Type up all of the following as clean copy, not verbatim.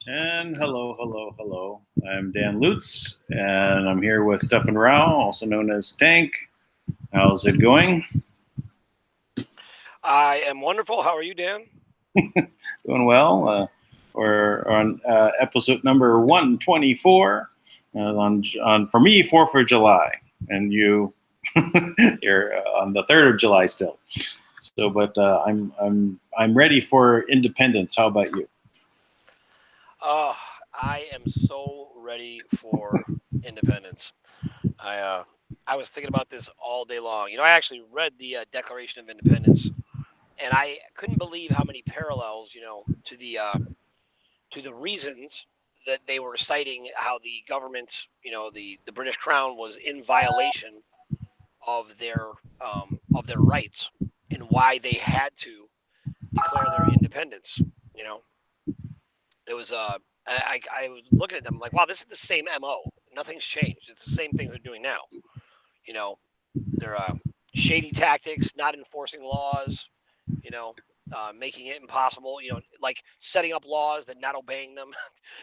And hello. I'm Dan Lutz, and I'm here with Stefan Rowe, also known as Dank. How's it going? I am wonderful. How are you, Dan? Doing well. We're on episode number 124 on for me 4th of July, and you're on the 3rd of July still. So, but I'm ready for independence. How about you? I am so ready for independence. I was thinking about this all day long. I actually read the Declaration of Independence, and I couldn't believe how many parallels, to the reasons that they were citing how the government, the British Crown was in violation of their rights and why they had to declare their independence. It was I was looking at them like, wow, this is the same MO. Nothing's changed. It's the same things they're doing now. They're shady tactics, not enforcing laws. Making it impossible. Like setting up laws and not obeying them.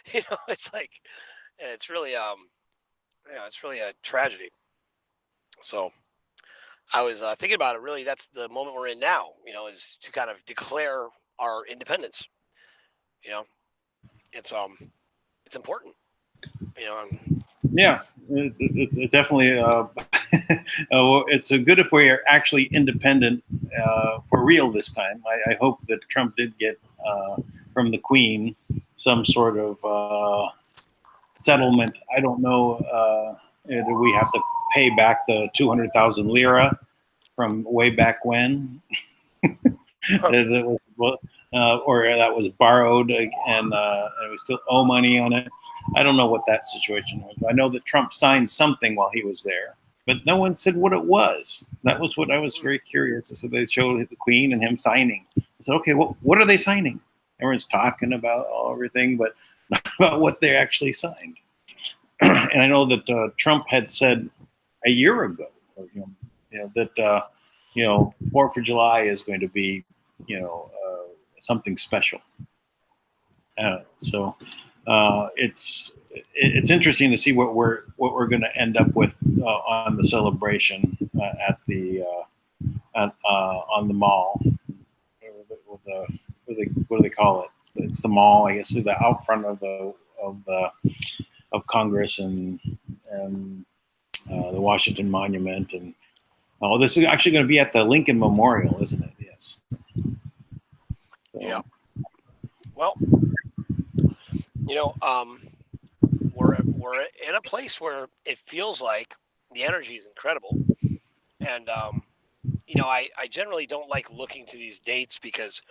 It's like it's really it's really a tragedy. So I was thinking about it. Really, that's the moment we're in now. Is to kind of declare our independence. It's important. Yeah, it's definitely. It's good if we are actually independent for real this time. I hope that Trump did get from the Queen some sort of settlement. I don't know. Do we have to pay back the 200,000 lira from way back when? That was, or that was borrowed and we still owe money on it. I don't know what that situation was. I know that Trump signed something while he was there, but no one said what it was. That was what I was very curious. So they showed the Queen and him signing. I said, okay, what are they signing? Everyone's talking about everything, but not about what they actually signed. And I know that Trump had said a year ago, that 4th of July is going to be, something special. So it's interesting to see what we're going to end up with on the celebration at the on the mall. What do they call it? It's the mall, I guess, the out front of Congress and the Washington Monument, and this is actually going to be at the Lincoln Memorial, isn't it? Yes. So. Yeah. Well, we're in a place where it feels like the energy is incredible, and I generally don't like looking to these dates because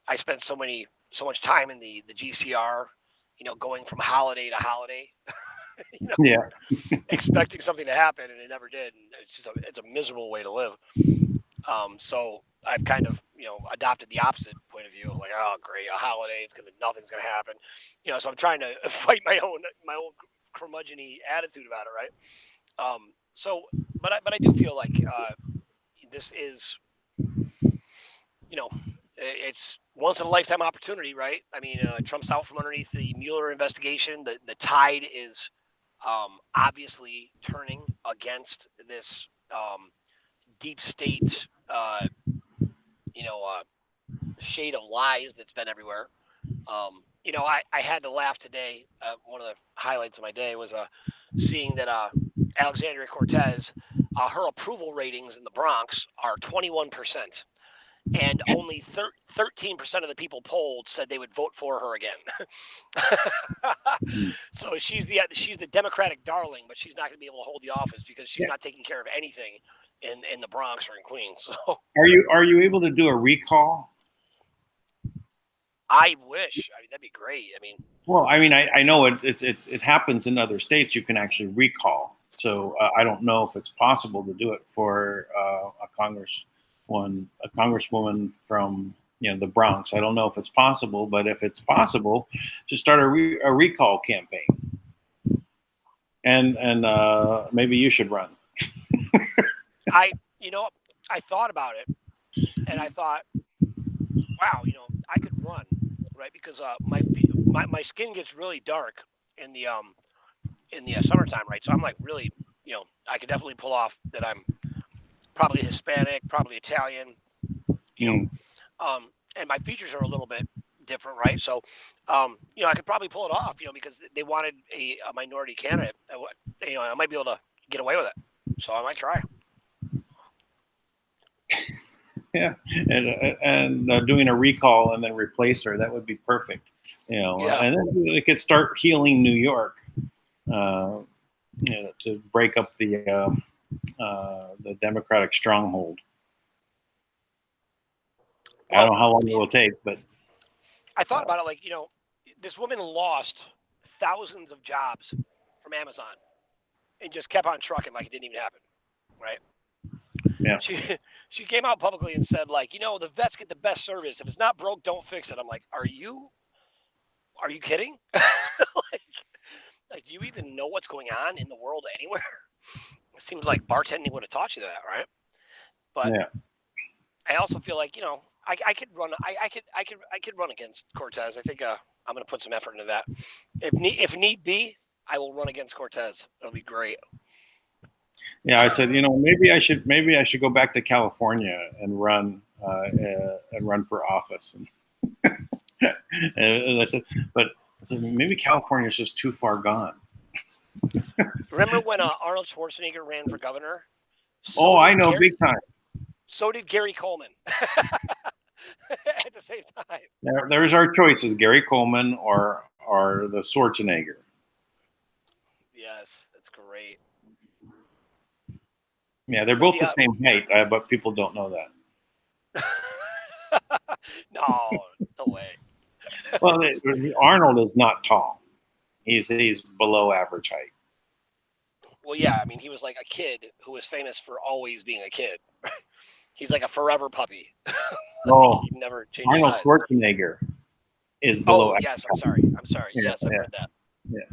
I spent so much time in the GCR, going from holiday to holiday, Yeah. expecting something to happen and it never did, and it's a miserable way to live. So I've kind of adopted the opposite point of view, like, oh great, a holiday, nothing's gonna happen, so I'm trying to fight my own curmudgeon-y attitude about it, right? So but I do feel like this is, it's once in a lifetime opportunity, right? I mean, Trump's out from underneath the Mueller investigation. The tide is obviously turning against this deep state, shade of lies that's been everywhere. I had to laugh today. One of the highlights of my day was seeing that Alexandria Cortez, her approval ratings in the Bronx are 21%, and only 13% of the people polled said they would vote for her again. So she's the Democratic darling, but she's not going to be able to hold the office because she's not taking care of anything in the Bronx or in Queens. So Are you able to do a recall? I wish. I mean, that'd be great. I mean, well, I mean, I know it happens in other states. You can actually recall. So I don't know if it's possible to do it for a congresswoman from the Bronx. I don't know if it's possible, but if it's possible, just start a recall campaign, and maybe you should run. I thought about it, and I thought, wow, I could run, right? Because my skin gets really dark in the summertime, right? So I'm like really, I could definitely pull off that I'm probably Hispanic, probably Italian, and my features are a little bit different, right? So, I could probably pull it off, because they wanted a minority candidate. I might be able to get away with it, so I might try. Yeah, and doing a recall and then replace her, that would be perfect. And then it could start healing New York, to break up the Democratic stronghold. Well, I don't know how long it will take, but I thought about it like, this woman lost thousands of jobs from Amazon and just kept on trucking like it didn't even happen, right? Yeah. She came out publicly and said, like, the vets get the best service. If it's not broke, don't fix it. I'm like, are you kidding? like, do you even know what's going on in the world anywhere? It seems like bartending would have taught you that, right? But I also feel like, I could run. I could run against Cortez. I think I'm going to put some effort into that. If need be, I will run against Cortez. It'll be great. Yeah, I said, maybe I should go back to California and run for office. And I said, maybe California is just too far gone. Remember when Arnold Schwarzenegger ran for governor? I know, big time. So did Gary Coleman. At the same time. There's our choices: Gary Coleman or the Schwarzenegger. Yes, that's great. Yeah, they're both the same height, but people don't know that. No way. Well, Arnold is not tall. He's below average height. Well, yeah, I mean, he was like a kid who was famous for always being a kid. He's like a forever puppy. Oh, he never changed Arnold size. Schwarzenegger is below. Oh, yes, I'm sorry. Yeah, yes, I heard that. Yeah.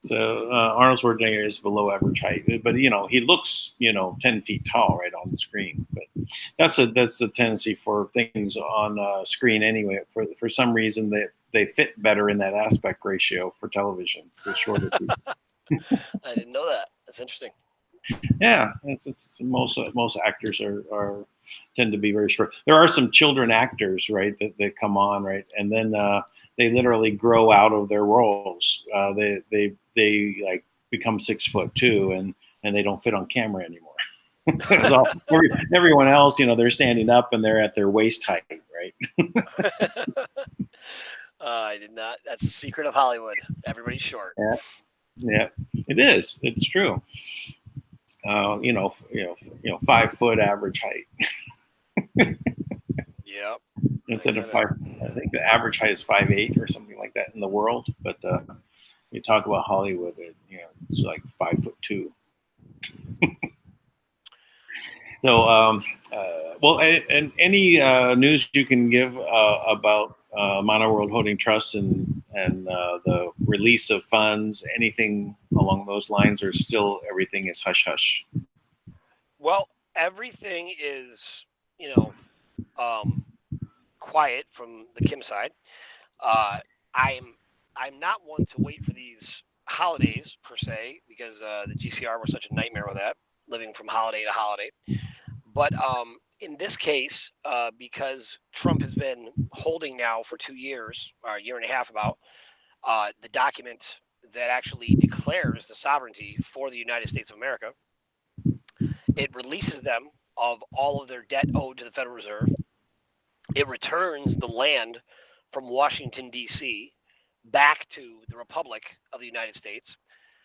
So Arnold Schwarzenegger is below average height, but he looks 10 feet tall right on the screen. But that's the tendency for things on screen anyway. For some reason they fit better in that aspect ratio for television. So shorter. I didn't know that. That's interesting. Yeah, it's most actors are tend to be very short. There are some children actors, right, that come on, right, and then they literally grow out of their roles. They like become 6'2" and they don't fit on camera anymore. So everyone else, they're standing up and they're at their waist height, right? I did not. That's the secret of Hollywood. Everybody's short. Yeah, it is. It's true. 5 foot average height. Yep. Instead of 5, I think the average height is 5'8" or something like that in the world. But you talk about Hollywood, it's like 5'2". So, well, and any news you can give about Manna World Holding Trust and the release of funds, anything along those lines, or still everything is hush hush? Well, everything is, quiet from the Kim side. Uh, I'm I'm not one to wait for these holidays per se because the GCR was such a nightmare with that, living from holiday to holiday. But in this case, because Trump has been holding now for 2 years, or a year and a half, about the document that actually declares the sovereignty for the United States of America, it releases them of all of their debt owed to the Federal Reserve. It returns the land from Washington, D.C. back to the Republic of the United States.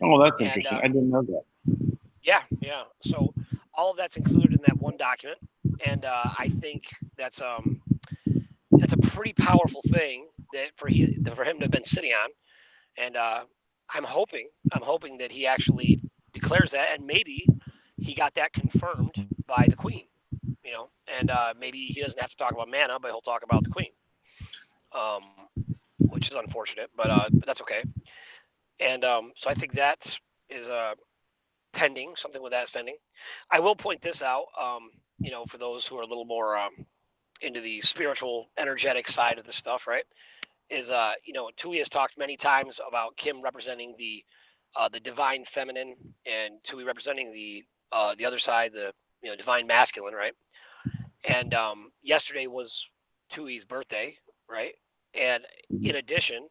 Oh, that's And interesting. I didn't know that. yeah. So all of that's included in that one document. And I think that's a pretty powerful thing that for him to have been sitting on. And I'm hoping that he actually declares that, and maybe he got that confirmed by the Queen. And maybe he doesn't have to talk about Manna, but he'll talk about the Queen, um, which is unfortunate, but that's okay. And so I think that is pending. Something with that is pending. I will point this out. For those who are a little more into the spiritual, energetic side of the stuff, right? Is Tui has talked many times about Kim representing the divine feminine, and Tui representing the other side, the divine masculine, right? And yesterday was Tui's birthday, right? And in addition,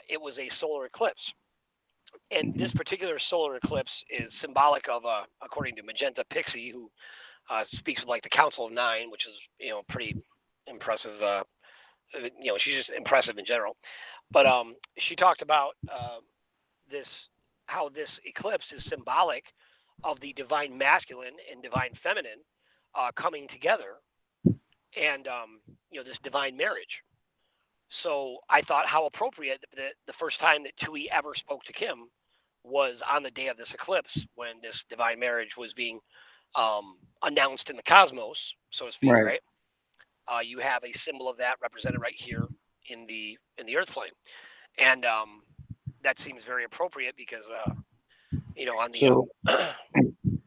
it was a solar eclipse. And this particular solar eclipse is symbolic of, according to Magenta Pixie, who speaks with like the Council of Nine, which is pretty impressive. She's just impressive in general. But she talked about this how this eclipse is symbolic of the divine masculine and divine feminine coming together, and this divine marriage. So I thought how appropriate that the first time that Tui ever spoke to Kim was on the day of this eclipse, when this divine marriage was being announced in the cosmos, so to speak, Right. right? You have a symbol of that represented right here in the Earth plane, and that seems very appropriate because on the So,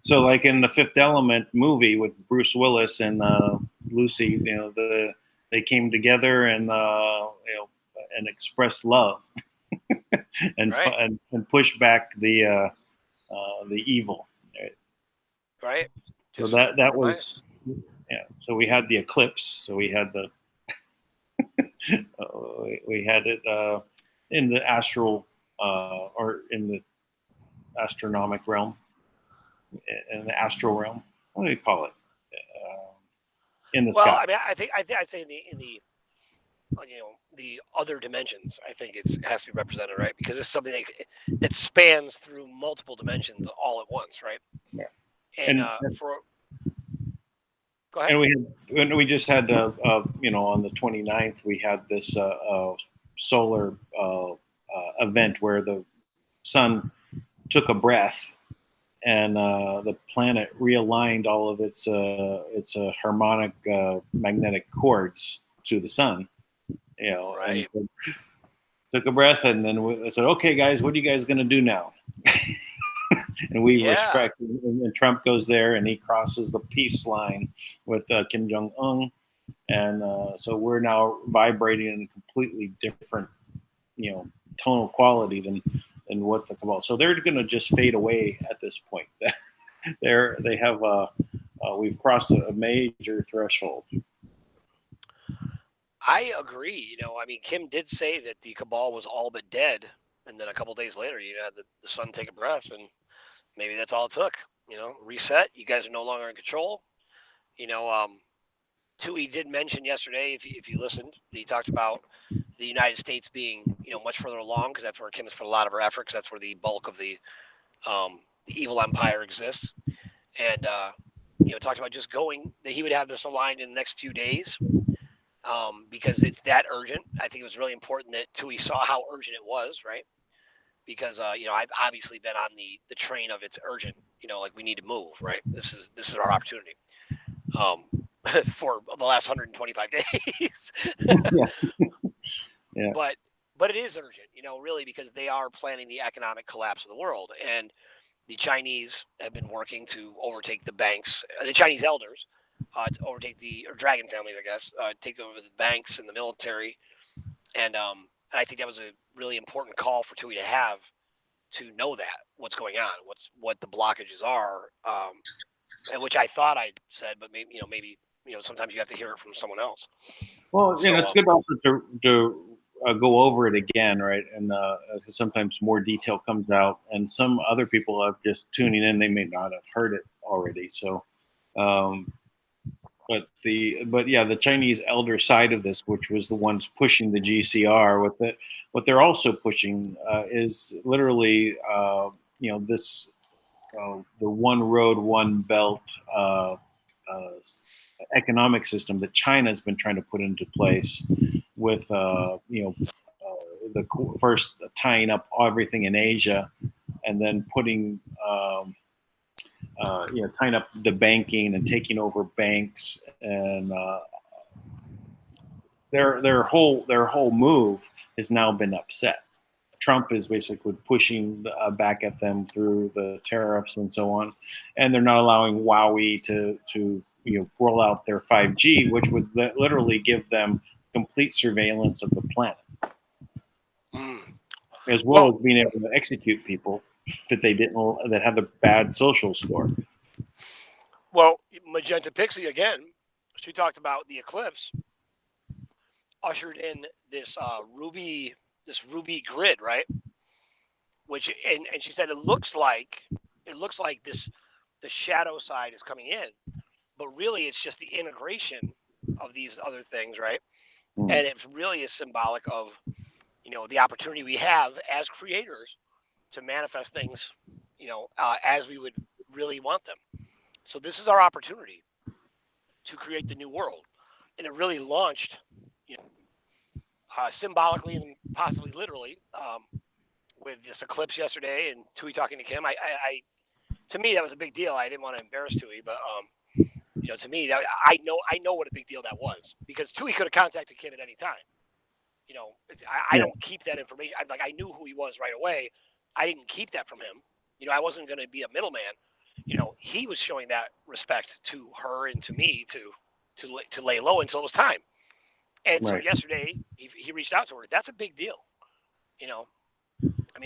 so like in the Fifth Element movie with Bruce Willis and Lucy, they came together and expressed love and right, and pushed back the evil. right. So Just that remind. was, yeah. So we had the eclipse. So we had the we had it in the astral or in the astronomic realm, in the astral realm. What do you call it? Uh, in the Well, sky. I mean, I'd say the other dimensions. I think it has to be represented, right? Because it's something that spans through multiple dimensions all at once, right? Yeah. And And for go ahead. and we just had on the 29th we had this solar event where the sun took a breath and the planet realigned all of its harmonic magnetic cords to the sun. And Right. so took a breath, and then I said, "Okay, guys, what are you guys going to do now?" And we Yeah. respect. And Trump goes there, and he crosses the peace line with Kim Jong Un, and so we're now vibrating in a completely different, tonal quality than what the cabal. So they're going to just fade away at this point. They have we've crossed a major threshold. I agree. I mean, Kim did say that the cabal was all but dead, and then a couple days later, you had the sun take a breath, and maybe that's all it took. Reset. You guys are no longer in control. You know, um, Tui did mention yesterday, if you listened, he talked about the United States being much further along because that's where Kim has put a lot of her effort because that's where the bulk of the evil empire exists, and talked about just going that he would have this aligned in the next few days because it's that urgent. I think it was really important that Tui saw how urgent it was, right? Because I've obviously been on the train of it's urgent. Like we need to move, right? This is our opportunity. Um, for the last 125 days. Yeah, yeah, but it is urgent, really, because they are planning the economic collapse of the world, and the Chinese have been working to overtake the banks, the Chinese elders, to overtake or dragon families, I guess, take over the banks and the military. And I think that was a really important call for Tui to have, to know that what's going on, what the blockages are, and which I thought I said, but maybe sometimes you have to hear it from someone else. Well, So, it's good also to go over it again, right? And sometimes more detail comes out, and some other people are just tuning in; they may not have heard it already. So, um, but yeah, the Chinese elder side of this, which was the ones pushing the GCR, what they're also pushing is literally, this the one road, one belt uh, economic system that China's been trying to put into place with, the first tying up everything in Asia, and then putting, tying up the banking and taking over banks, and their whole move has now been upset. Trump is basically pushing back at them through the tariffs and so on, and they're not allowing Huawei to roll out their 5G, which would literally give them complete surveillance of the planet, as well as being able to execute people that have a bad social score. Well, Magenta Pixie again, she talked about the eclipse ushered in this ruby grid, right? Which and she said it looks like this the shadow side is coming in, but really it's just the integration of these other things, right? And it really is symbolic of the opportunity we have as creators to manifest things as we would really want them. So this is our opportunity to create the new world, and it really launched symbolically and possibly literally with this eclipse yesterday and Tui talking to Kim. I to me that was a big deal. I didn't want to embarrass Tui, but to me that I know what a big deal that was, because Tui could have contacted Kim at any time. I don't keep that information. I knew who he was right away. I didn't keep that from him. I wasn't going to be a middleman. He was showing that respect to her and to me to lay low until it was time. And so yesterday he reached out to her. That's a big deal.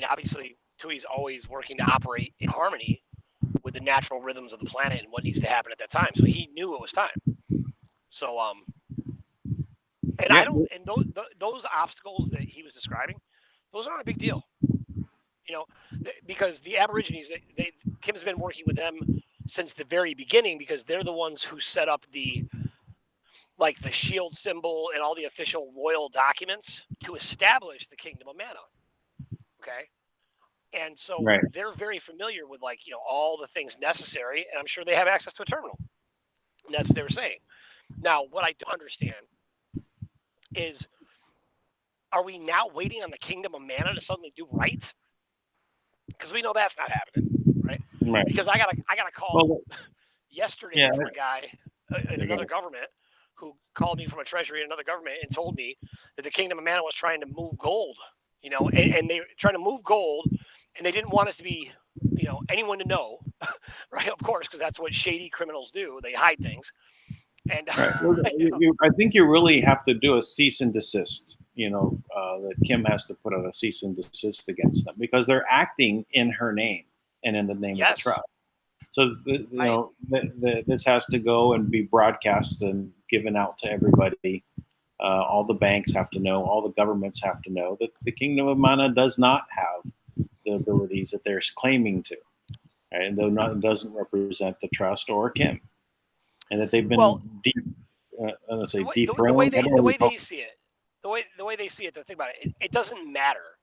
Obviously Tui's always working to operate in harmony with the natural rhythms of the planet and what needs to happen at that time. So he knew it was time. So and those obstacles that he was describing, those aren't a big deal. Because the Aborigines, Kim's been working with them since the very beginning, because they're the ones who set up the shield symbol and all the official royal documents to establish the Kingdom of Manna. Okay. And so they're very familiar with all the things necessary, and I'm sure they have access to a terminal. And that's what they were saying. Now, what I don't understand is, are we now waiting on the Kingdom of Manna to suddenly do right? Because we know that's not happening, right? Because I got a call yesterday from a guy in another government who called me from a treasury in another government and told me that the Kingdom of Manna was trying to move gold, and they were trying to move gold, and they didn't want us to be, anyone to know, right? Of course, because that's what shady criminals do. They hide things. And I think you really have to do a cease and desist. That Kim has to put out a cease and desist against them, because they're acting in her name and in the name of the trust. So this has to go and be broadcast and given out to everybody. All the banks have to know. All the governments have to know that the Kingdom of Manna does not have the abilities that they're claiming to, right? And though doesn't represent the trust or Kim, and that they've been dethroned. The way they see it, the way they see it, to think about it, it doesn't matter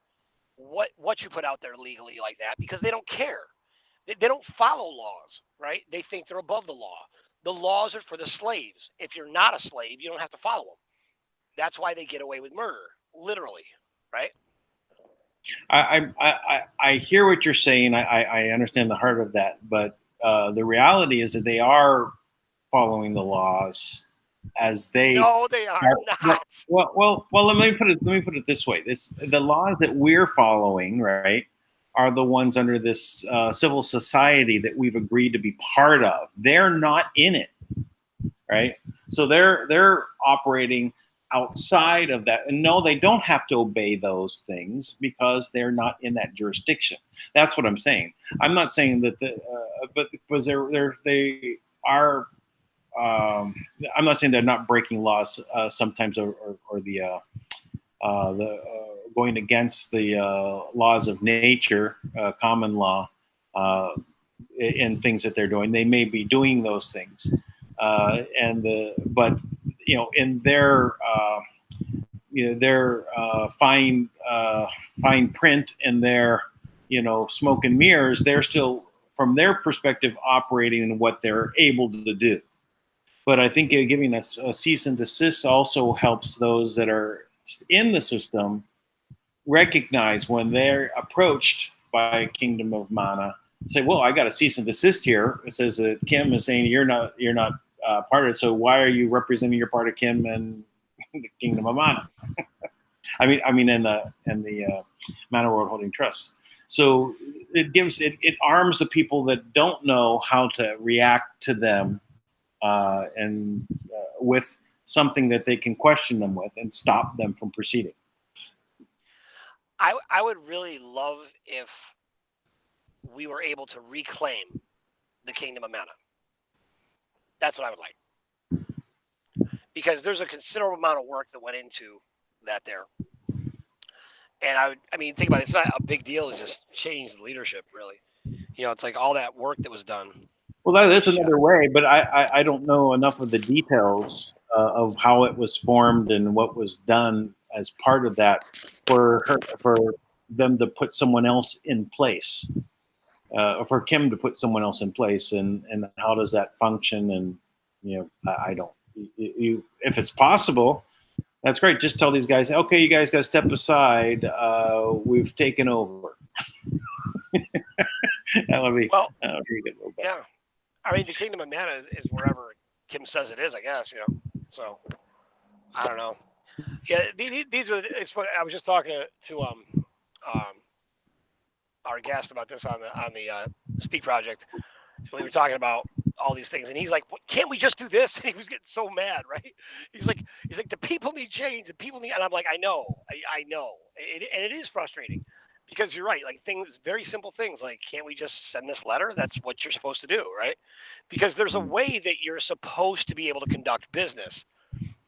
what you put out there legally like that, because they don't care. They don't follow laws, right? They think they're above the law. The laws are for the slaves. If you're not a slave, you don't have to follow them. That's why they get away with murder, literally, right? I hear what you're saying. I understand the heart of that, but the reality is that they are following the laws as they. No, they are not. Well. Let me put it this way: the laws that we're following, right, are the ones under this civil society that we've agreed to be part of. They're not in it, right? So they're operating outside of that. And no, they don't have to obey those things because they're not in that jurisdiction. That's what I'm saying. I'm not saying that but because they are. I'm not saying they're not breaking laws sometimes, or the going against the laws of nature, common law, in things that they're doing. They may be doing those things, but in their their fine print and their smoke and mirrors, they're still from their perspective operating in what they're able to do. But I think giving us a cease and desist also helps those that are in the system recognize when they're approached by Kingdom of Manna, say, "Well, I got a cease and desist here." It says that Kim is saying you're not part of it. So why are you representing your part of Kim and the Kingdom of Manna? I mean, in the Manna World Holding Trust. So it arms the people that don't know how to react to them, and with something that they can question them with and stop them from proceeding. I would really love if we were able to reclaim the Kingdom of Manna. That's what I would like. Because there's a considerable amount of work that went into that there. And I mean, think about it. It's not a big deal to just change the leadership, really. It's like all that work that was done. Well, that is another way, but I don't know enough of the details of how it was formed and what was done as part of that for them to put someone else in place, for Kim to put someone else in place, and how does that function? And I don't. If it's possible, that's great. Just tell these guys, okay, you guys got to step aside. We've taken over. That would be good. Yeah. I mean, the Kingdom of Manna is wherever Kim says it is, I guess. So I don't know. Yeah, these are. It's what I was just talking to our guest about this on the Speak Project. We were talking about all these things, and he's like, "Can't we just do this?" And he was getting so mad, right? He's like, the people need change. The people need, and I'm like, I know, and it is frustrating because you're right. Like very simple things, like, can't we just send this letter? That's what you're supposed to do, right? Because there's a way that you're supposed to be able to conduct business.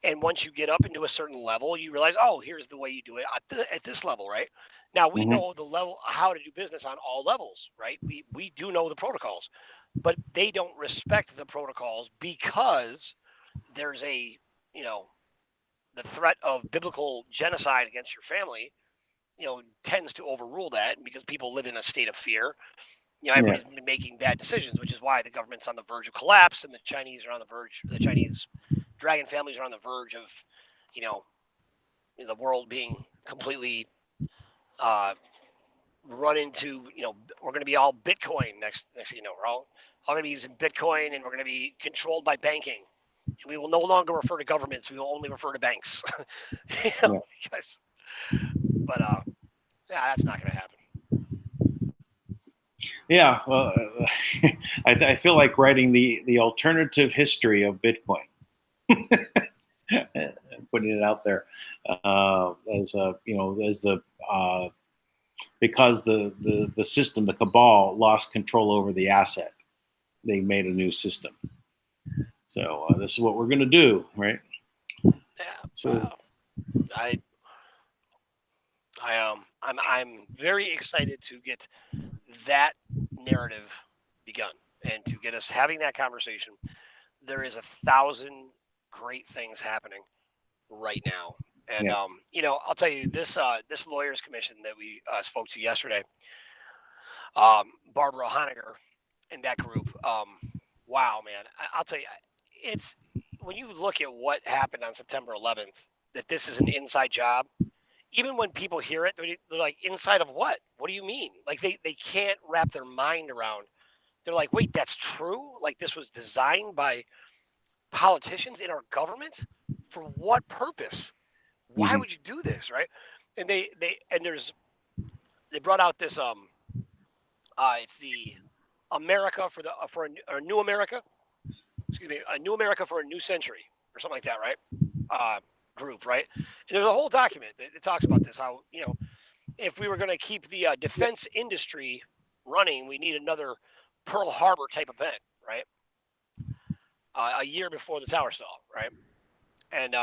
And once you get up into a certain level, you realize, oh, here's the way you do it at this level, right? Now we know the level how to do business on all levels, right? We do know the protocols, but they don't respect the protocols because there's the threat of biblical genocide against your family, tends to overrule that because people live in a state of fear. Everybody's been making bad decisions, which is why the government's on the verge of collapse, and the Chinese dragon families are on the verge of, the world being completely run into, we're going to be all Bitcoin next we're all going to be using Bitcoin, and we're going to be controlled by banking. And we will no longer refer to governments. We will only refer to banks. Because, but that's not going to happen. Yeah, well, I feel like writing the alternative history of Bitcoin, putting it out there because the system, the cabal, lost control over the asset. They made a new system. So this is what we're going to do, right? Yeah. So I'm very excited to get that narrative begun and to get us having that conversation. There is 1,000 great things happening right now, and I'll tell you this lawyers commission that we spoke to yesterday, Barbara Honegger and that group. Wow, man, I'll tell you, it's when you look at what happened on September 11th, that this is an inside job. Even when people hear it, they're like, inside of what? What do you mean? Like they can't wrap their mind around. They're like, wait, that's true? Like this was designed by politicians in our government? For what purpose? Why would you do this, right? And they brought out this It's the America for a new America. Excuse me, a new America for a new century, or something like that, right? Group, right? And there's a whole document that talks about this. How if we were going to keep the defense industry running, we need another Pearl Harbor type event, right? A year before the tower fall, right? And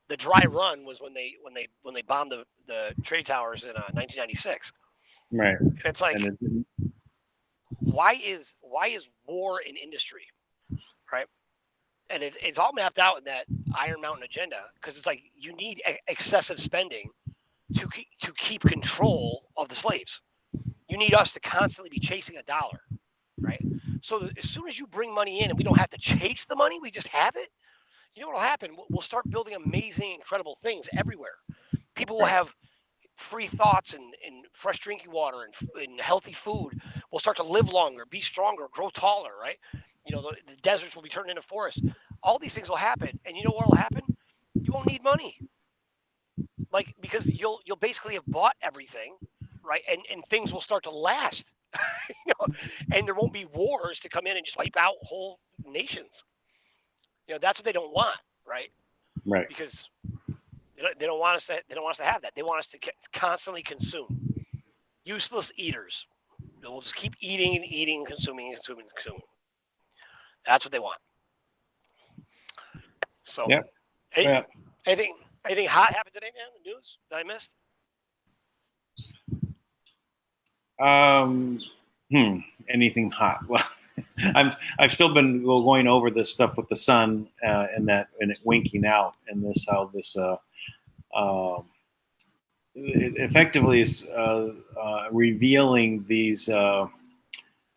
the dry run was when they bombed the trade towers in 1996. Right. And it's like, And why is war an industry, right? And it's all mapped out in that Iron Mountain agenda, because it's like you need excessive spending to keep control of the slaves. You need us to constantly be chasing a dollar, right? So as soon as you bring money in and we don't have to chase the money, we just have it. You know what will happen? We'll start building amazing, incredible things everywhere. People will have free thoughts and fresh drinking water and healthy food. We'll start to live longer, be stronger, grow taller, right? The deserts will be turned into forests. All these things will happen. And you know what will happen? You won't need money. Like, because you'll basically have bought everything, right? And things will start to last. And there won't be wars to come in and just wipe out whole nations. That's what they don't want, right? Right. Because they don't want us to have that. They want us to constantly consume. Useless eaters. We'll just keep eating and eating, consuming. That's what they want. So, yeah. Anything hot happened today, man? The news that I missed? Anything hot? Well, I've still been going over this stuff with the sun and it winking out, and how this it effectively is revealing these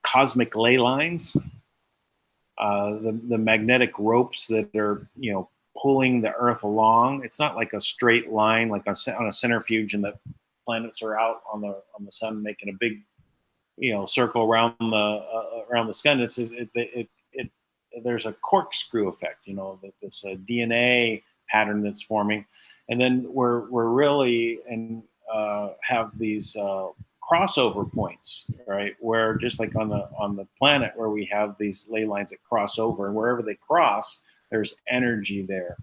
cosmic ley lines, the magnetic ropes that are pulling the Earth along. It's not like a straight line, like on a centrifuge, and the planets are out on the sun making a big circle around the sun. There's a corkscrew effect, this DNA pattern that's forming, and then we're really have these crossover points, right? Where just like on the planet, where we have these ley lines that cross over, and wherever they cross, there's energy there.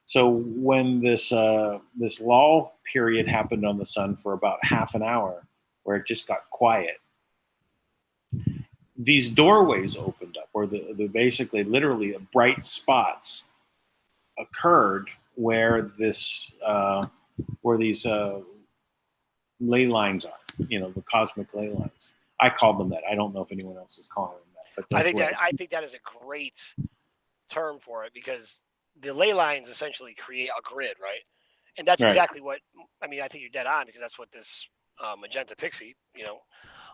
So when this lull period happened on the sun for about half an hour, where it just got quiet, these doorways opened up, or the basically literally bright spots occurred where these ley lines are, the cosmic ley lines. I called them that. I don't know if anyone else is calling them that, but I think that is a great term for it, because the ley lines essentially create a grid, right? And that's exactly what I think you're dead on, because that's what this Magenta Pixie,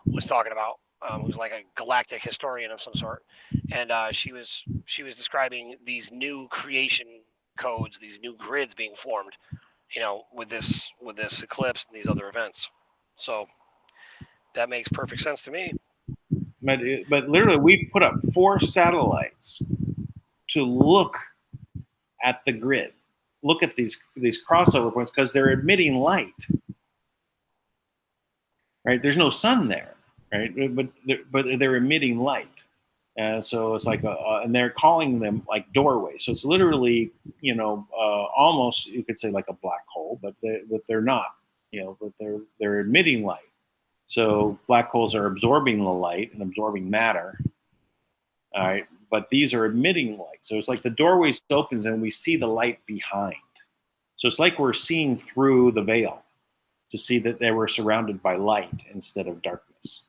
was talking about. Who's like a galactic historian of some sort, and she was describing these new creation codes, these new grids being formed, with this eclipse and these other events. So that makes perfect sense to me. But literally, we've put up 4 satellites to look at the grid, look at these crossover points, because they're emitting light. Right? There's no sun there. Right, but they're emitting light, so it's like and they're calling them like doorways. So it's literally, almost you could say like a black hole, but they're not, but they're emitting light. So black holes are absorbing the light and absorbing matter. All right, but these are emitting light. So it's like the doorways opens and we see the light behind. So it's like we're seeing through the veil to see that they were surrounded by light instead of darkness.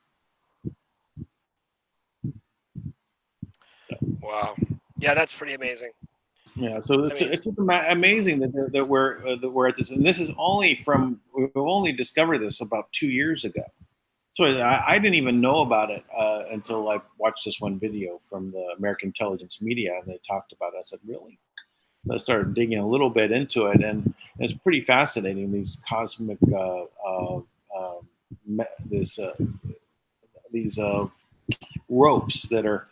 Wow. Yeah, that's pretty amazing. Yeah, so it's just amazing that we're at this, and this is we've only discovered this about 2 years ago. So I didn't even know about it until I watched this one video from the American Intelligence Media, and they talked about it. I said, really? I started digging a little bit into it, and it's pretty fascinating. These cosmic these ropes that are.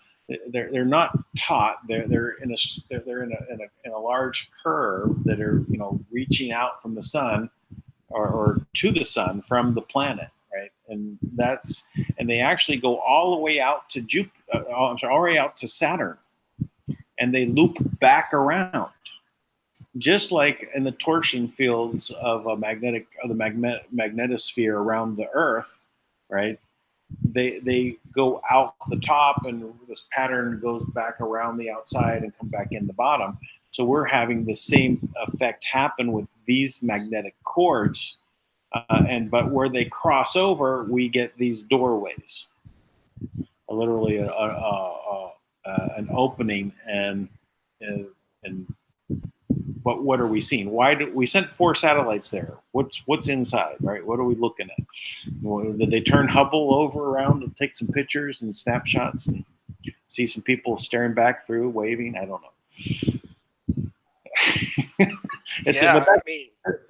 They're not taut. They're in a large curve that are reaching out from the sun or to the sun from the planet, right? and they actually go all the way out to all the way out to Saturn, and they loop back around, just like in the torsion fields of the magnetosphere around the Earth, right? They go out the top, and this pattern goes back around the outside and come back in the bottom. So we're having the same effect happen with these magnetic cords, but where they cross over, we get these doorways, literally an opening, and but what are we seeing? Why do we sent 4 satellites there? What's inside, right? What are we looking at? Did they turn Hubble over around and take some pictures and snapshots and see some people staring back through, waving? I don't know.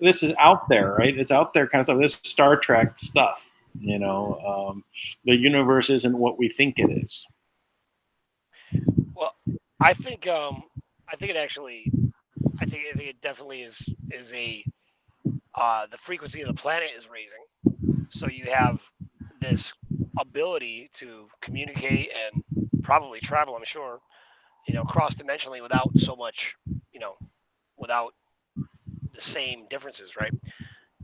This is out there, right? It's out there kind of stuff. This is Star Trek stuff. The universe isn't what we think it is. Well, I think it definitely is a the frequency of the planet is raising, so you have this ability to communicate and probably travel, I'm sure, cross-dimensionally without so much, without the same differences, right?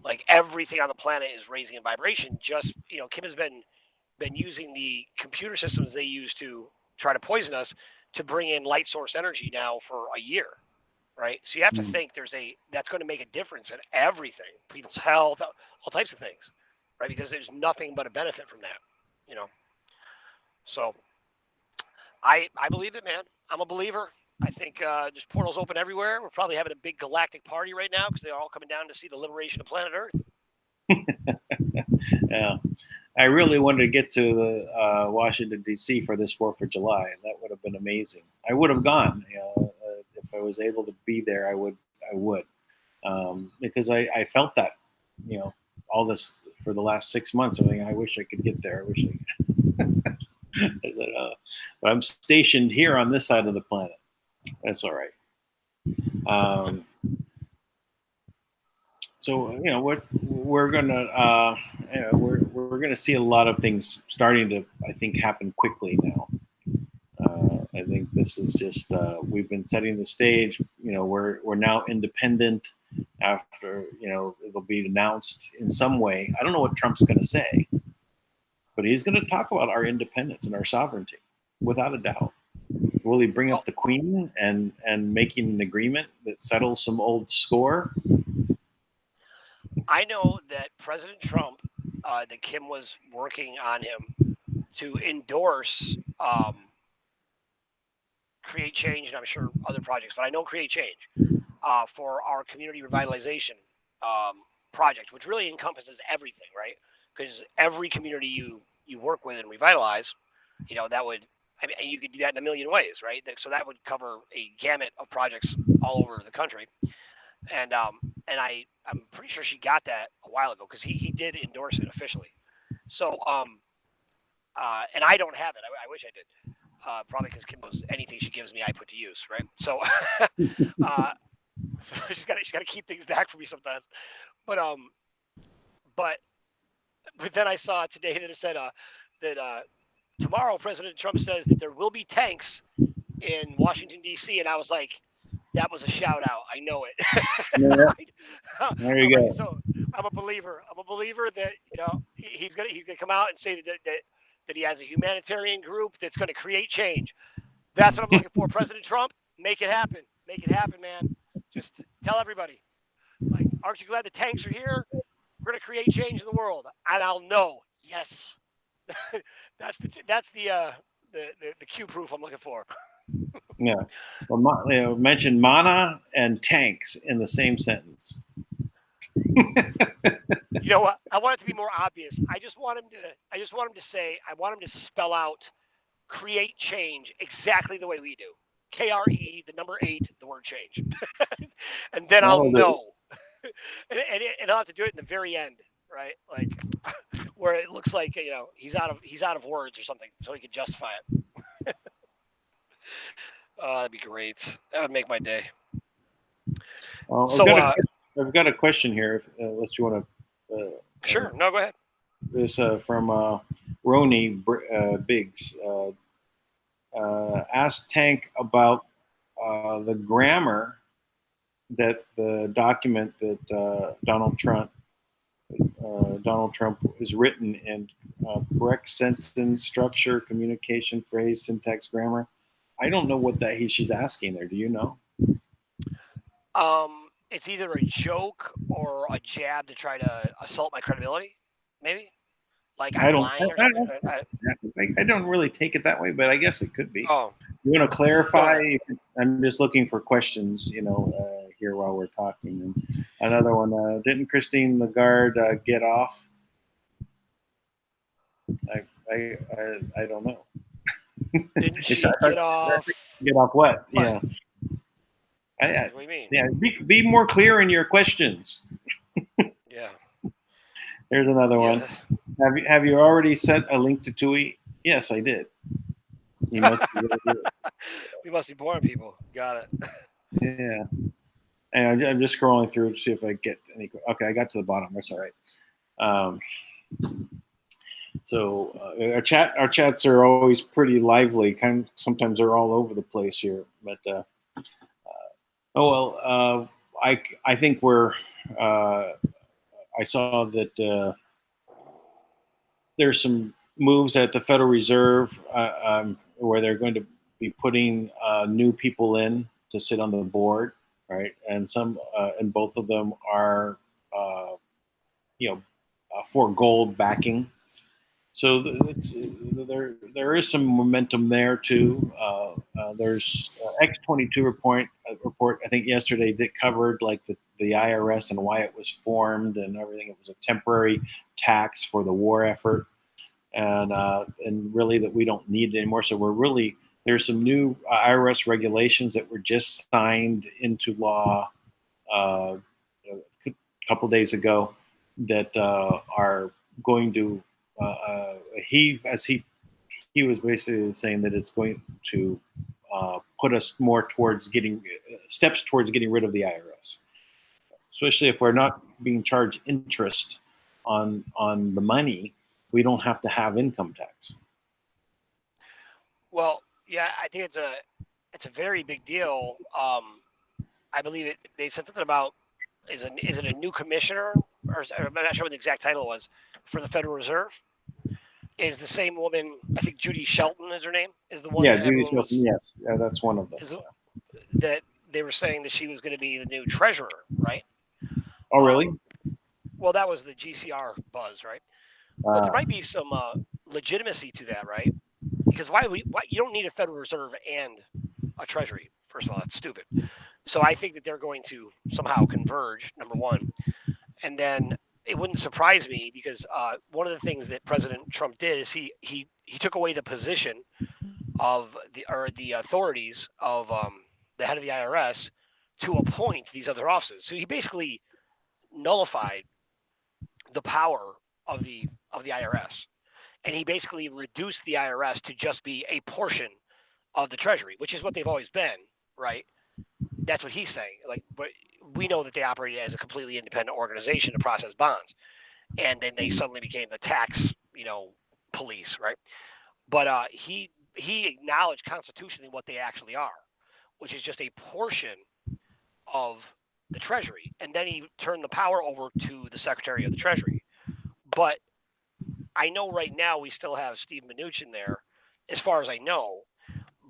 Like everything on the planet is raising in vibration. Just, Kim has been using the computer systems they use to try to poison us to bring in light source energy now for a year, right? So you have to think that's going to make a difference in everything, people's health, all types of things, right? Because there's nothing but a benefit from that, So I believe it, man. I'm a believer. I think there's portals open everywhere. We're probably having a big galactic party right now because they're all coming down to see the liberation of planet Earth. Yeah. I really wanted to get to the Washington, D.C. for this 4th of July. That would have been amazing. I would have gone. If I was able to be there, I would. Because I felt that, all this for the last 6 months. I think I wish I could get there. I wish I could. I said, but I'm stationed here on this side of the planet. That's all right. So what we're gonna we're gonna see a lot of things starting to, I think, happen quickly now. I think this is just we've been setting the stage. We're now independent. After it'll be announced in some way. I don't know what Trump's going to say, but he's going to talk about our independence and our sovereignty, without a doubt. Will he bring up the Queen and making an agreement that settles some old score? I know that President Trump, that Kim was working on him to endorse Create Change, and I'm sure other projects, but I know Create Change for our community revitalization project, which really encompasses everything, right? Because every community you work with and revitalize, that would, you could do that in a million ways, right? So that would cover a gamut of projects all over the country. And I'm pretty sure she got that a while ago because he did endorse it officially. So and I don't have it. I wish I did. Probably because Kim knows anything she gives me, I put to use, right? So, so she's got to keep things back for me sometimes. But then I saw today that it said that tomorrow President Trump says that there will be tanks in Washington D.C. and I was like, that was a shout out. I know it. Yeah. There you go. So I'm a believer. I'm a believer that he's gonna come out and say that he has a humanitarian group that's going to create change. That's what I'm looking for. President Trump, make it happen. Make it happen, man. Just tell everybody. Like, aren't you glad the tanks are here? We're going to create change in the world, and I'll know. Yes. That's the Q proof I'm looking for. Yeah. Well, mention Manna and tanks in the same sentence. You know what? I want it to be more obvious. I just want him to say. I want him to spell out create change exactly the way we do. KRE, the number 8, the word change, and then I'll know. and I'll have to do it in the very end, right? Like where it looks like he's out of words or something, so he can justify it. That'd be great. That would make my day. So I've got a question here, unless you want to. Sure. No, go ahead. this from Rowe Biggs. Asked Tank about the grammar that the document that Donald Trump is written in, correct sentence structure, communication, phrase, syntax, grammar. I don't know what she's asking there. Do you know? It's either a joke or a jab to try to assault my credibility, maybe. Like I'm lying or something. I don't really take it that way, but I guess it could be. Oh, You want to clarify? I'm just looking for questions, here while we're talking. And another one, didn't Christine Lagarde get off? I don't know. Didn't she get off? Get off what? What? Yeah. What do you mean? Yeah, be more clear in your questions. Yeah. Here's another one. Have you already sent a link to TUI? Yes, I did. We must be boring people. Got it. Yeah. And I'm just scrolling through to see if I get any. Okay, I got to the bottom. That's all right. So our chats are always pretty lively. Sometimes they're all over the place here, but I think I saw that there's some moves at the Federal Reserve where they're going to be putting new people in to sit on the board, right? And both of them are, for gold backing. So there is some momentum there too. There's X22 report. I think yesterday that covered like the IRS and why it was formed and everything. It was a temporary tax for the war effort, and really that we don't need it anymore. So there's some new IRS regulations that were just signed into law a couple days ago that are going to. He was basically saying that it's going to put us more towards getting rid of the IRS, especially if we're not being charged interest on the money. We don't have to have income tax. Well, yeah, I think it's a very big deal. I believe they said something about is it a new commissioner, or I'm not sure what the exact title was for the Federal Reserve. Is the same woman? I think Judy Shelton is her name. Is the one? Yeah, Judy Shelton. Yes, that's one of them. That they were saying that she was going to be the new treasurer, right? Oh, really? Well, that was the GCR buzz, right? But there might be some legitimacy to that, right? Because why you don't need a Federal Reserve and a Treasury. First of all, that's stupid. So I think that they're going to somehow converge, number one. And then it wouldn't surprise me because one of the things that President Trump did is he took away the position of the authorities of the head of the IRS to appoint these other offices. So he basically nullified the power of the IRS, and he basically reduced the IRS to just be a portion of the Treasury, which is what they've always been, right? That's what he's saying. But we know that they operated as a completely independent organization to process bonds, and then they suddenly became the tax, police, right? But he acknowledged constitutionally what they actually are, which is just a portion of the Treasury, and then he turned the power over to the Secretary of the Treasury. But I know right now we still have Steve Mnuchin there, as far as I know.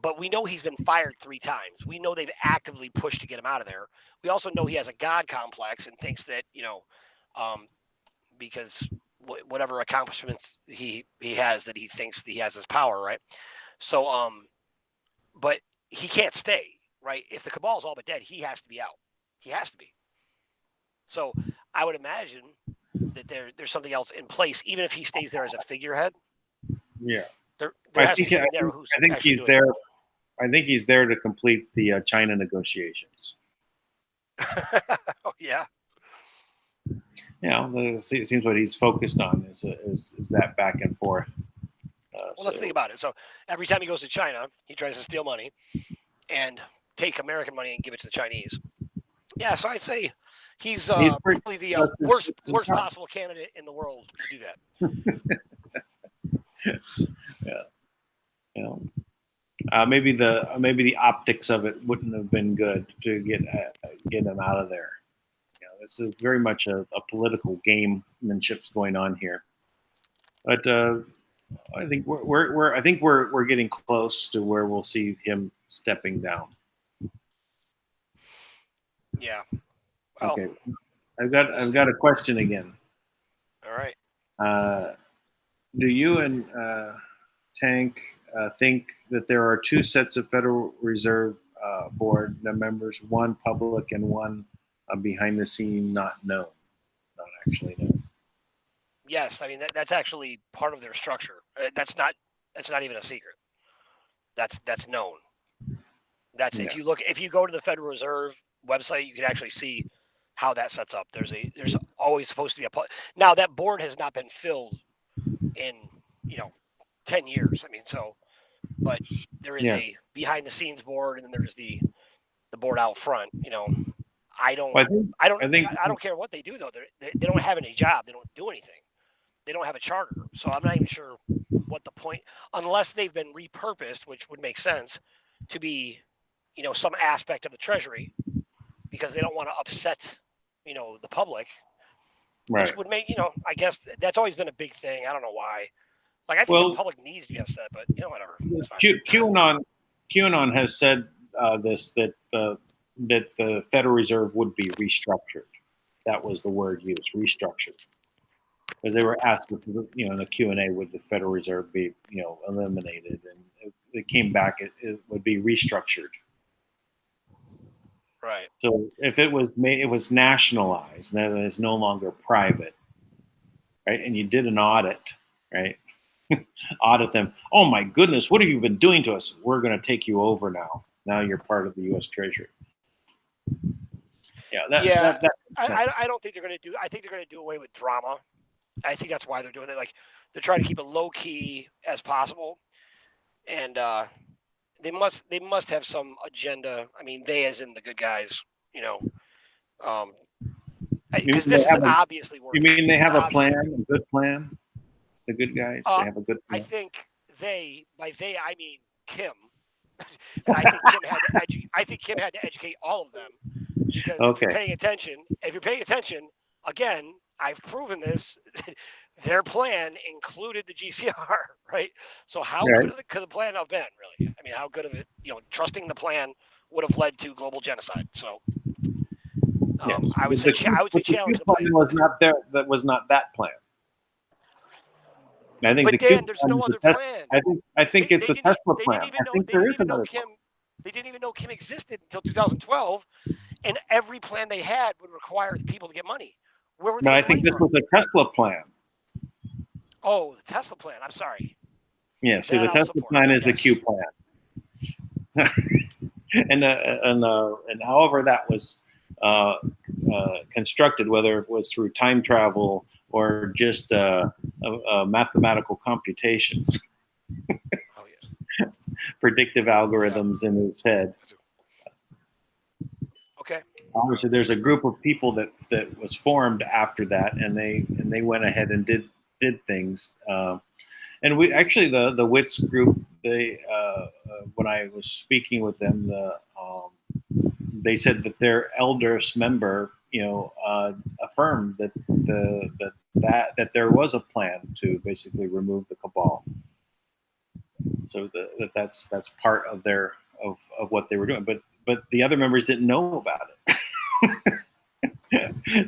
But we know he's been fired 3 times. We know they've actively pushed to get him out of there. We also know he has a God complex and thinks that, because whatever accomplishments he has, that he thinks that he has his power, right? So, but he can't stay, right? If the cabal's all but dead, he has to be out. He has to be. So I would imagine that there's something else in place, even if he stays there as a figurehead. Yeah. I think he's there. I think he's there to complete the China negotiations. Oh, yeah. It seems what he's focused on is that back and forth. Let's think about it. So every time he goes to China, he tries to steal money and take American money and give it to the Chinese. Yeah, so I'd say He's pretty, probably the that's worst his job. possible candidate in the world to do that. Yeah. You know, maybe the optics of it wouldn't have been good to get him out of there. You know, this is very much a political gamemanship going on here. But I think we're getting close to where we'll see him stepping down. Yeah. Well, Okay, I've got a question again. all right. Do you and Tank think that there are two sets of Federal Reserve Board members, one public and one behind the scene, not actually known? Yes, I mean that's actually part of their structure. That's not even a secret. That's known. That's Yeah. if you go to the Federal Reserve website, you can actually see how that sets up. There's always supposed to be now that board has not been filled in 10 years. I mean, but there is a behind the scenes board, and then there's the board out front. I don't care what they do though. They don't have any job. They don't do anything. They don't have a charter, so I'm not even sure what the point, unless they've been repurposed, which would make sense, to be, some aspect of the Treasury, because they don't want to upset, the public, Right. which would make, I guess that's always been a big thing. I don't know why. Like, I think the public needs to be upset, but whatever. QAnon has said this that the Federal Reserve would be restructured. That was the word used, restructured. Because they were asked, in the Q&A, would the Federal Reserve be, eliminated, and it came back, it would be restructured. Right. So if it was nationalized, then it's no longer private, right? And you did an audit, right? Audit them. Oh my goodness, what have you been doing to us? We're going to take you over now. Now you're part of the U.S. Treasury. Yeah. I don't think they're going to do. I think they're going to do away with drama. I think that's why they're doing it. Like, they're trying to keep it low key as possible, and they must have some agenda. I mean, they as in the good guys, because this is obviously working. You mean they have a plan, a good plan? The good guys, they have a good plan. I think by they I mean Kim, and I think Kim had to educate all of them, because if you're paying attention, again, I've proven this. Their plan included the GCR, right? So how good could the plan have been, really? I mean, how good of it, trusting the plan would have led to global genocide. So yes. I would say challenge the plan. Was not there. That was not that plan. I think there's no other plan. I think it's the Tesla plan. I think there is another plan. They didn't even know Kim existed until 2012, and every plan they had would require the people to get money. Where were they? No, I think this was the Tesla plan. Oh, the Tesla plan. I'm sorry. Yeah, so the Tesla plan is the Q plan. and however that was constructed, whether it was through time travel or just mathematical computations, predictive algorithms in his head. Okay. Obviously, there's a group of people that was formed after that, and they went ahead and did things. And we actually the WITS group, they when I was speaking with them, they said that their eldest member, affirmed that there was a plan to basically remove the cabal. So that's part of of what they were doing, but the other members didn't know about it.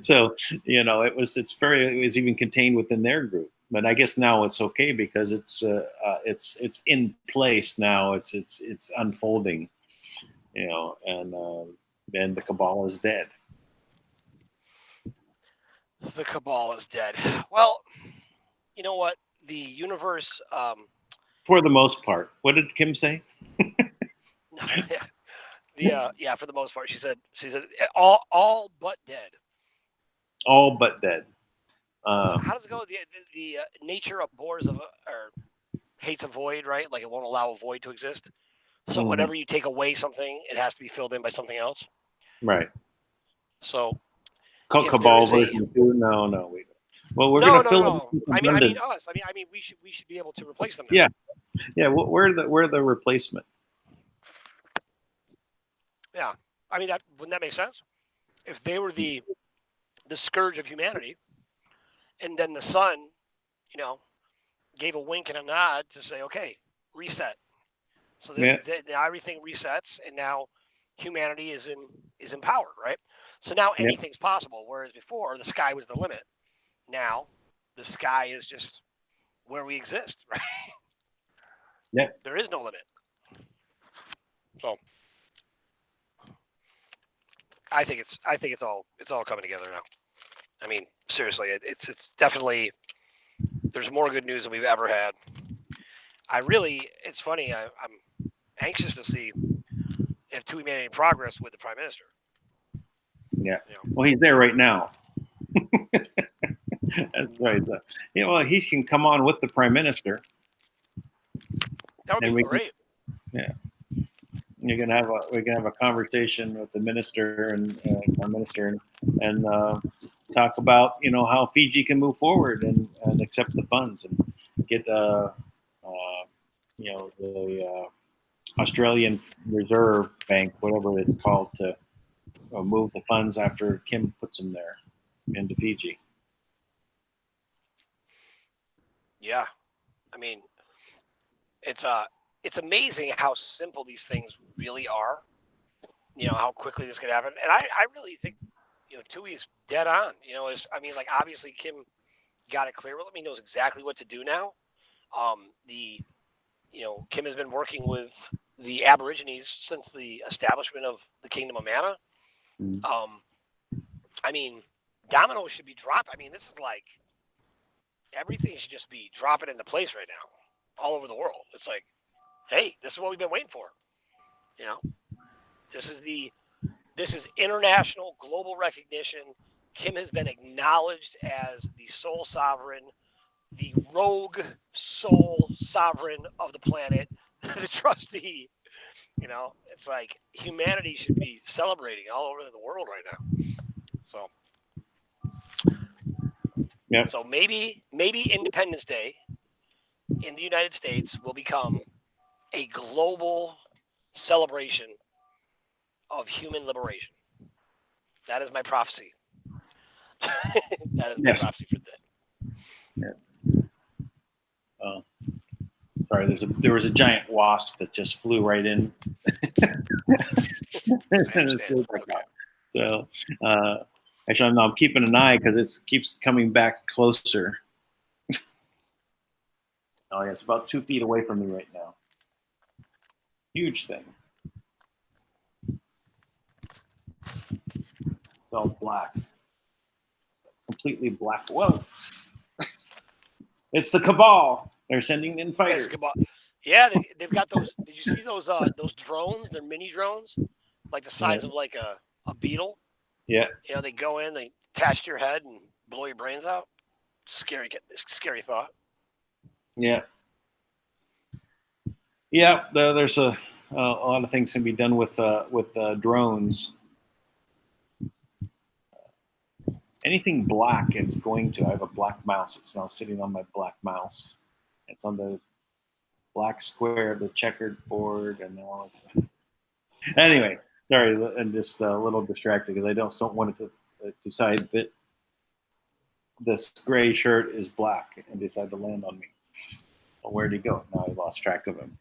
So it was even contained within their group. But I guess now it's okay because it's in place now. It's unfolding, and then the cabal is dead. The cabal is dead. Well, you know what? The universe. For the most part, what did Kim say? For the most part, she said all but dead. All but dead. How does it go? The nature abhors or hates a void, right? Like, it won't allow a void to exist. So whenever you take away something, it has to be filled in by something else. Right. So Cabal version 2? No, we don't. Well, we're going to fill no. it. I mean us. I mean we should be able to replace them now. Yeah, yeah. We're the replacement. Yeah. I mean, wouldn't that make sense? If they were the scourge of humanity, and then the sun, gave a wink and a nod to say, okay, reset. So now everything resets, and now humanity is empowered, right? So now anything's possible, whereas before the sky was the limit. Now the sky is just where we exist, right? Yeah. There is no limit. So I think it's all coming together now. I mean, seriously, it's definitely, there's more good news than we've ever had. It's funny. I'm anxious to see if we made any progress with the prime minister. Yeah. Well, he's there right now. That's right. Well, he can come on with the prime minister. That would be great. We can have a conversation with the minister and prime minister and talk about how Fiji can move forward and accept the funds and get the Australian Reserve Bank, whatever it's called, to move the funds after Kim puts them there into Fiji. Yeah, I mean, it's amazing how simple these things really are. How quickly this could happen, and I really think Tui's dead on. Obviously Kim got it clear. Well, knows exactly what to do now. Kim has been working with the Aborigines since the establishment of the Kingdom of Manna. Dominoes should be dropped. This is like everything should just be dropping into place right now, all over the world. It's like, hey, this is what we've been waiting for. This is international, global recognition. Kim has been acknowledged as the sole sovereign, the rogue sole sovereign of the planet, the trustee. It's like humanity should be celebrating all over the world right now. So, yeah. So maybe Independence Day in the United States will become a global celebration of human liberation. That is my prophecy. That is my prophecy for that. Yeah. Sorry, there was a giant wasp that just flew right in. I understand. Okay. So, actually, I'm keeping an eye because it keeps coming back closer. Oh, yeah, it's about 2 feet away from me right now. Huge thing. It's all black. Completely black. Whoa. It's the Cabal. They're sending in fighters. Yeah, they've got those. Did you see those drones? They're mini drones, like the size of like a beetle. Yeah. They go in, they attach to your head and blow your brains out. Scary thought. Yeah. Yeah, there's a lot of things can be done with drones. Anything black, it's going to. I have a black mouse. It's now sitting on my black mouse. It's on the black square of the checkered board, and now it's. Anyway, sorry, I'm just a little distracted because I don't want it to decide that this gray shirt is black and decide to land on me. Well, where'd he go? Now I lost track of him.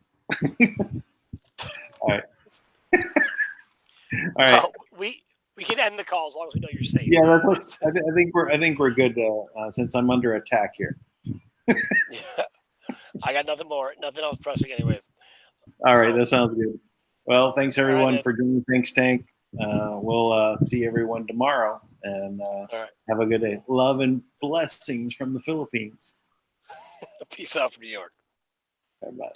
All right. All right. We can end the call as long as we know you're safe. Yeah, I think we're good since I'm under attack here. Yeah. I got nothing else pressing, anyways. All right, that sounds good. Well, thanks everyone for joining. Thanks, Tank. We'll see everyone tomorrow, and have a good day. Love and blessings from the Philippines. Peace out from New York. Bye-bye.